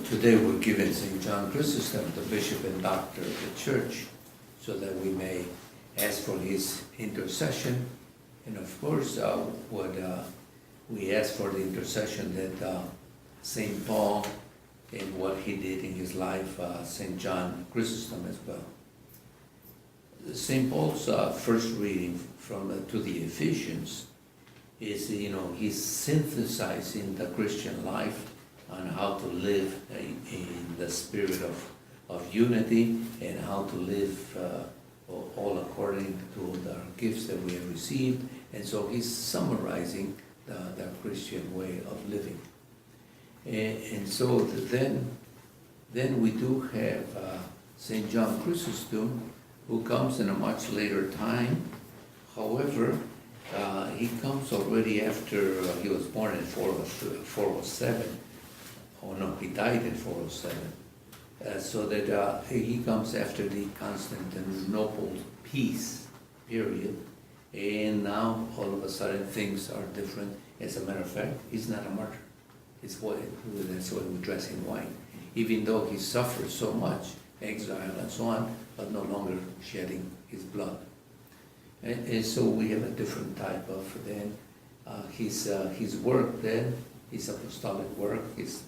Today we're giving St. John Chrysostom, the bishop and doctor of the church, so that we may ask for his intercession. And of course, we ask for the intercession that St. Paul and what he did in his life, St. John Chrysostom as well. St. Paul's first reading to the Ephesians is, he's synthesizing the Christian life on how to live in the spirit of unity and how to live all according to the gifts that we have received. And so he's summarizing the Christian way of living. And so then we do have St. John Chrysostom, who comes in a much later time. However, he comes already after he was born in 407. Oh no, he died in 407. So that he comes after the Constantinople peace period. And now all of a sudden things are different. As a matter of fact, he's not a martyr. It's white, that's why we dress in white. Even though he suffered so much, exile and so on, but no longer shedding his blood. And so we have a different type of then his work then, his apostolic work is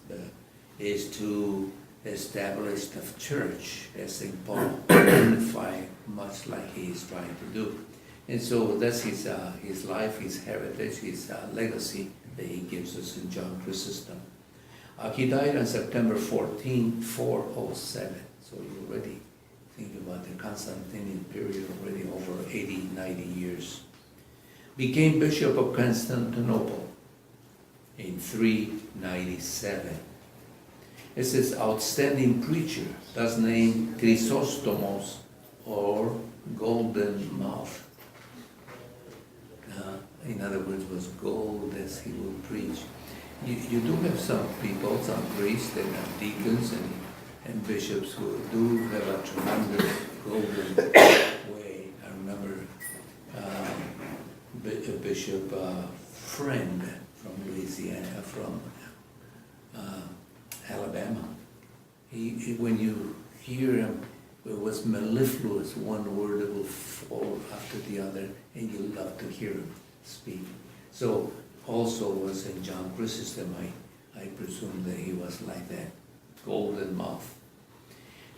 to establish the church, as St. Paul unified, much like he is trying to do. And so that's his life, his heritage, his legacy that he gives us in John Chrysostom. He died on September 14, 407. So you already think about the Constantinian period, already over 80, 90 years. Became Bishop of Constantinople in 397. It says, outstanding preacher, thus named Chrysostomos, or golden mouth. In other words, was gold as he will preach. You do have some people, some priests and deacons and bishops who do have a tremendous golden way. I remember a bishop friend from Louisiana, from Alabama. He, when you hear him, it was mellifluous, one word that will fall after the other, and you love to hear him speak. So also was in John Chrysostom, I presume that he was like that, golden mouth.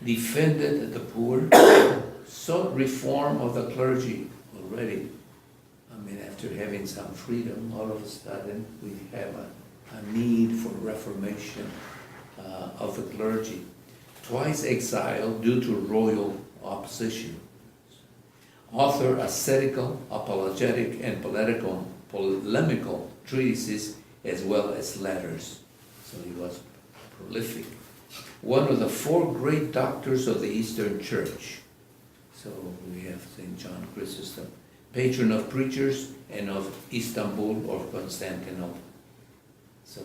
Defended the poor, sought reform of the clergy already. I mean, after having some freedom, all of a sudden we have a need for reformation of the clergy. Twice exiled due to royal opposition. Author ascetical, apologetic, and polemical treatises as well as letters. So he was prolific. One of the four great doctors of the Eastern Church. So we have St. John Chrysostom, patron of preachers and of Istanbul or Constantinople. So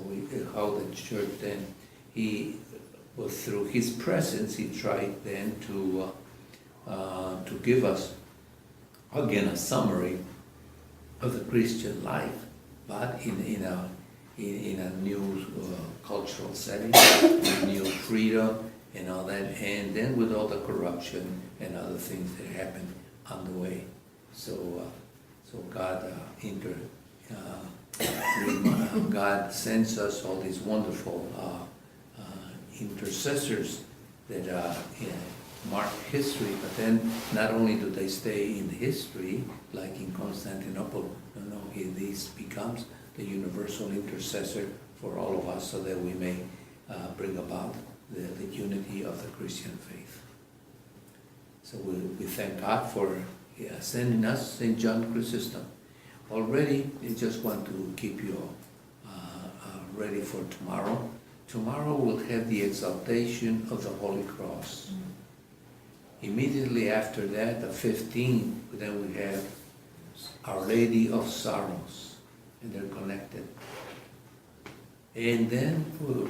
how the church then, he was through his presence, he tried then to give us again a summary of the Christian life, but in a new cultural setting, new freedom and all that, and then with all the corruption and other things that happened on the way. So God God sends us all these wonderful intercessors that mark history, but then not only do they stay in history, like in Constantinople, this becomes the universal intercessor for all of us so that we may bring about the unity of the Christian faith. So we thank God for sending us St. John Chrysostom. Already, I just want to keep you ready for tomorrow. Tomorrow we'll have the exaltation of the Holy Cross. Immediately after that, the 15th, then we have Our Lady of Sorrows, and they're connected. And then,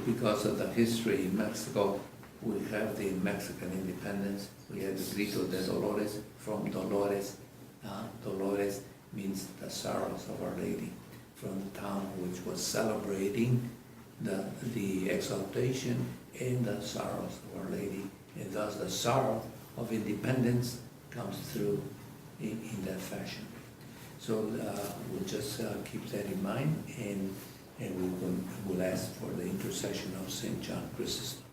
because of the history in Mexico, we have the Mexican independence. We have the Grito de Dolores, from Dolores. Dolores means the sorrows of Our Lady, from the town which was celebrating the exaltation and the sorrows of Our Lady, and thus the sorrow of independence comes through in that fashion. So we'll just keep that in mind, and we'll ask for the intercession of St. John Chrysostom.